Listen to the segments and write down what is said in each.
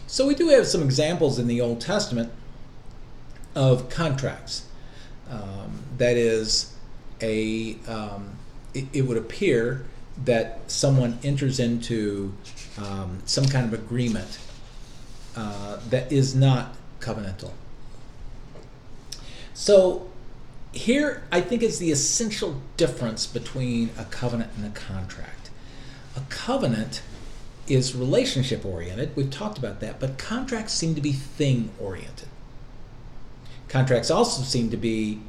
So we do have some examples in the Old Testament of contracts. That is, it would appear that someone enters into some kind of agreement that is not covenantal. So here, I think, is the essential difference between a covenant and a contract. A covenant is relationship oriented. We've talked about that, but contracts seem to be thing oriented. Contracts also seem to be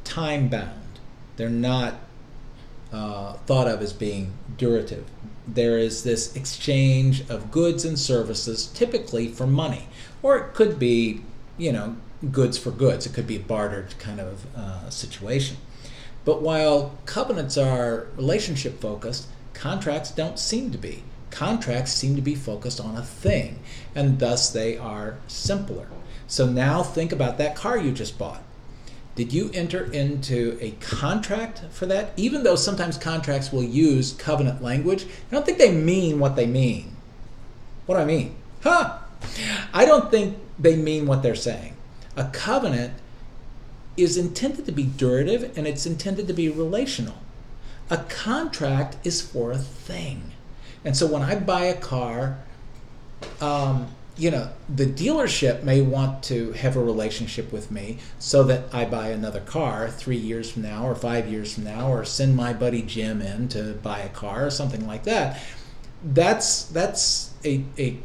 time bound. They're not thought of as being durative. There is this exchange of goods and services, typically for money, or it could be, goods for goods. It could be a bartered kind of situation. But while covenants are relationship focused, contracts don't seem to be. Contracts seem to be focused on a thing, and thus they are simpler. So now think about that car you just bought. Did you enter into a contract for that? Even though sometimes contracts will use covenant language, I don't think they mean what they mean. What do I mean? I don't think they mean what they're saying. A covenant is intended to be durative, and it's intended to be relational. A contract is for a thing. And so when I buy a car, the dealership may want to have a relationship with me so that I buy another car 3 years from now or 5 years from now, or send my buddy Jim in to buy a car or something like that. That's a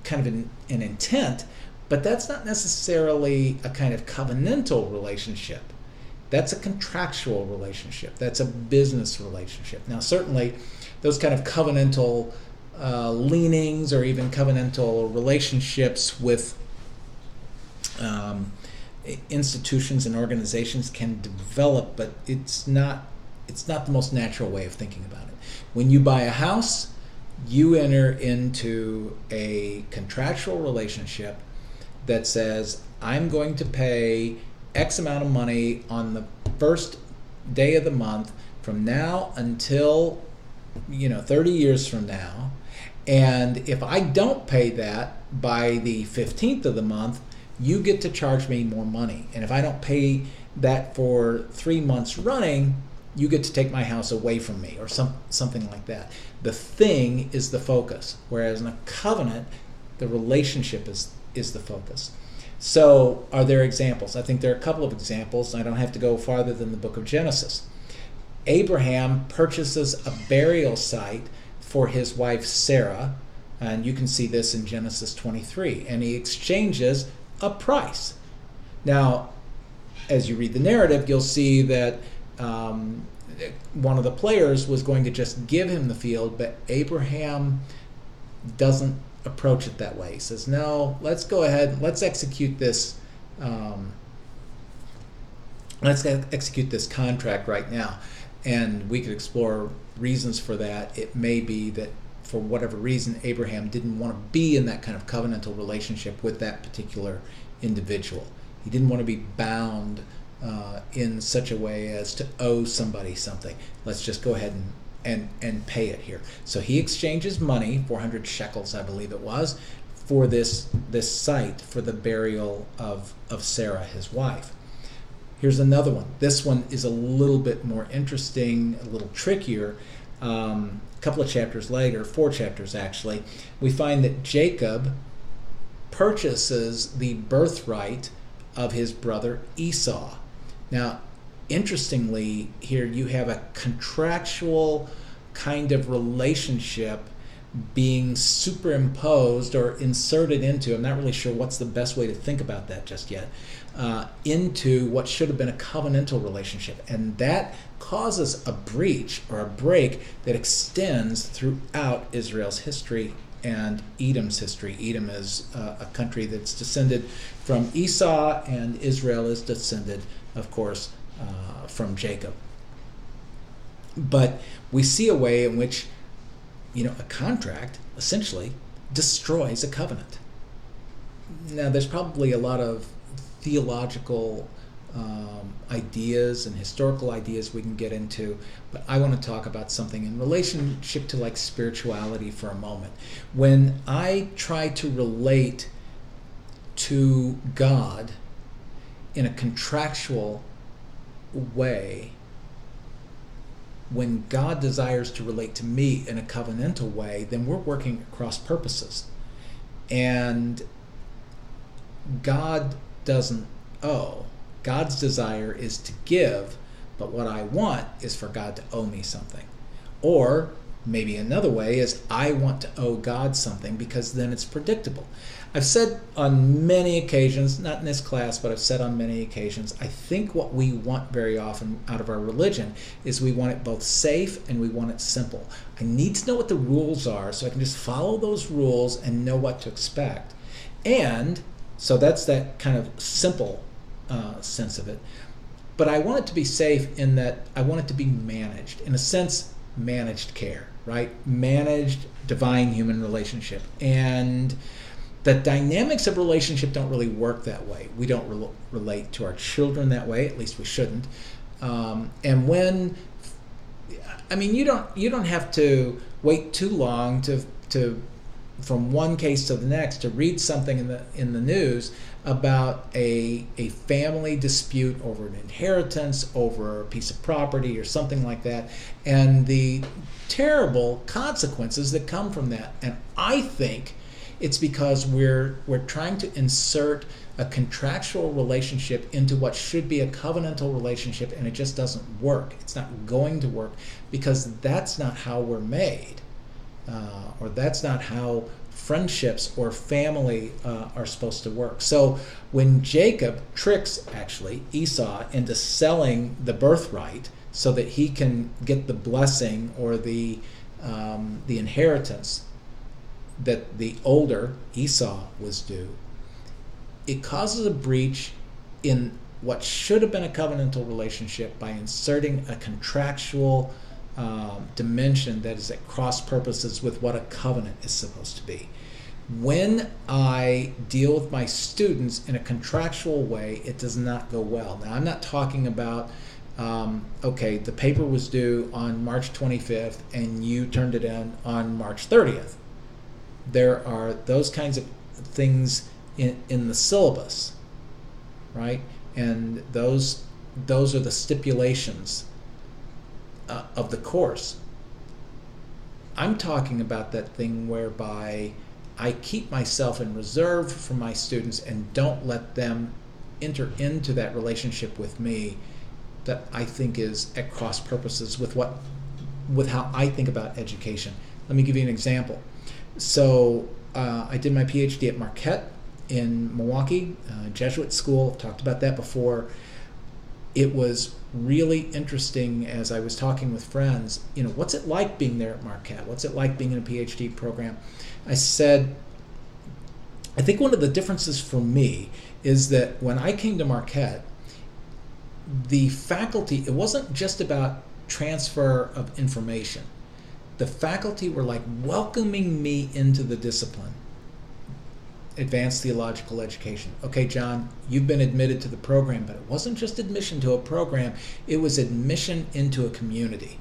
kind of an intent, but that's not necessarily a kind of covenantal relationship. That's a contractual relationship. That's a business relationship. Now, certainly, those kind of covenantal leanings or even covenantal relationships with institutions and organizations can develop, but it's not the most natural way of thinking about it. When you buy a house, you enter into a contractual relationship that says, I'm going to pay X amount of money on the first day of the month from now until 30 years from now. And if I don't pay that by the 15th of the month, you get to charge me more money. And if I don't pay that for 3 months running, you get to take my house away from me, or something like that. The thing is the focus, whereas in a covenant, the relationship is the focus. So are there examples? I think there are a couple of examples. I don't have to go farther than the book of Genesis. Abraham purchases a burial site for his wife Sarah, and you can see this in Genesis 23, and he exchanges a price. Now, as you read the narrative, you'll see that one of the players was going to just give him the field, but Abraham doesn't approach it that way. He says, no, let's go ahead, let's execute this contract right now. And we could explore reasons for that. It may be that for whatever reason, Abraham didn't want to be in that kind of covenantal relationship with that particular individual. He didn't want to be bound in such a way as to owe somebody something. Let's just go ahead and pay it here. So he exchanges money, 400 shekels, I believe it was, for this site for the burial of Sarah, his wife. Here's another one. This one is a little bit more interesting, a little trickier. A couple of chapters later, 4 chapters actually, we find that Jacob purchases the birthright of his brother Esau. Now, interestingly, here you have a contractual kind of relationship being superimposed or inserted into, I'm not really sure what's the best way to think about that just yet, into what should have been a covenantal relationship. And that causes a breach or a break that extends throughout Israel's history and Edom's history. Edom is a country that's descended from Esau, and Israel is descended, of course, from Jacob. But we see a way in which a contract essentially destroys a covenant. Now, there's probably a lot of theological ideas and historical ideas we can get into, but I want to talk about something in relationship to like spirituality for a moment. When I try to relate to God in a contractual way, when God desires to relate to me in a covenantal way, then we're working across purposes. And God doesn't owe. God's desire is to give, but what I want is for God to owe me something. Or maybe another way is I want to owe God something because then it's predictable. I've said on many occasions, not in this class, but I've said on many occasions, I think what we want very often out of our religion is we want it both safe and we want it simple. I need to know what the rules are so I can just follow those rules and know what to expect. And so that's that kind of simple sense of it. But I want it to be safe in that I want it to be managed. In a sense, managed care, right? Managed divine human relationship. And the dynamics of relationship don't really work that way. We don't relate to our children that way, at least we shouldn't. And when, I mean, you don't have to wait too long to from one case to the next to read something in the news about a family dispute over an inheritance, over a piece of property or something like that, and the terrible consequences that come from that. And I think it's because we're trying to insert a contractual relationship into what should be a covenantal relationship, and it just doesn't work. It's not going to work because that's not how we're made. Or that's not how friendships or family are supposed to work. So when Jacob tricks, actually, Esau into selling the birthright so that he can get the blessing or the inheritance that the older Esau was due, it causes a breach in what should have been a covenantal relationship by inserting a contractual dimension that is at cross purposes with what a covenant is supposed to be. When I deal with my students in a contractual way, it does not go well. Now, I'm not talking about, okay, the paper was due on March 25th and you turned it in on March 30th. There are those kinds of things in the syllabus, right? And those are the stipulations of the course. I'm talking about that thing whereby I keep myself in reserve for my students and don't let them enter into that relationship with me that I think is at cross purposes with how I think about education. Let me give you an example. So I did my PhD at Marquette in Milwaukee, Jesuit school. I've talked about that before. It was really interesting as I was talking with friends, what's it like being there at Marquette? What's it like being in a PhD program? I said, I think one of the differences for me is that when I came to Marquette, the faculty, it wasn't just about transfer of information. The faculty were like welcoming me into the discipline. Advanced theological education. Okay, John, you've been admitted to the program, but it wasn't just admission to a program, it was admission into a community.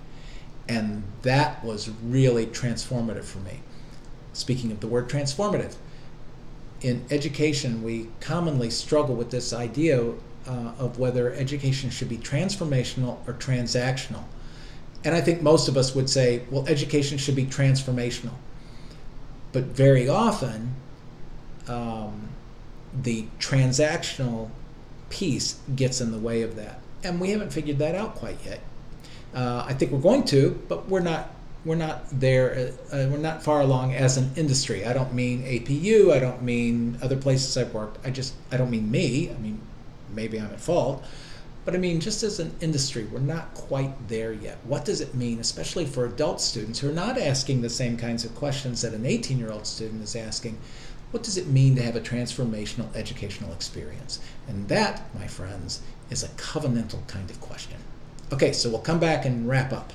And that was really transformative for me. Speaking of the word transformative, in education, we commonly struggle with this idea of whether education should be transformational or transactional. And I think most of us would say, well, education should be transformational. But very often, the transactional piece gets in the way of that, and we haven't figured that out quite yet. I think we're going to, but we're not there. We're not far along as an industry. I don't mean APU. I don't mean other places I've worked. I don't mean me. I mean, maybe I'm at fault, but I mean just as an industry, we're not quite there yet. What does it mean, especially for adult students who are not asking the same kinds of questions that an 18-year-old student is asking? What does it mean to have a transformational educational experience? And that, my friends, is a covenantal kind of question. Okay, so we'll come back and wrap up.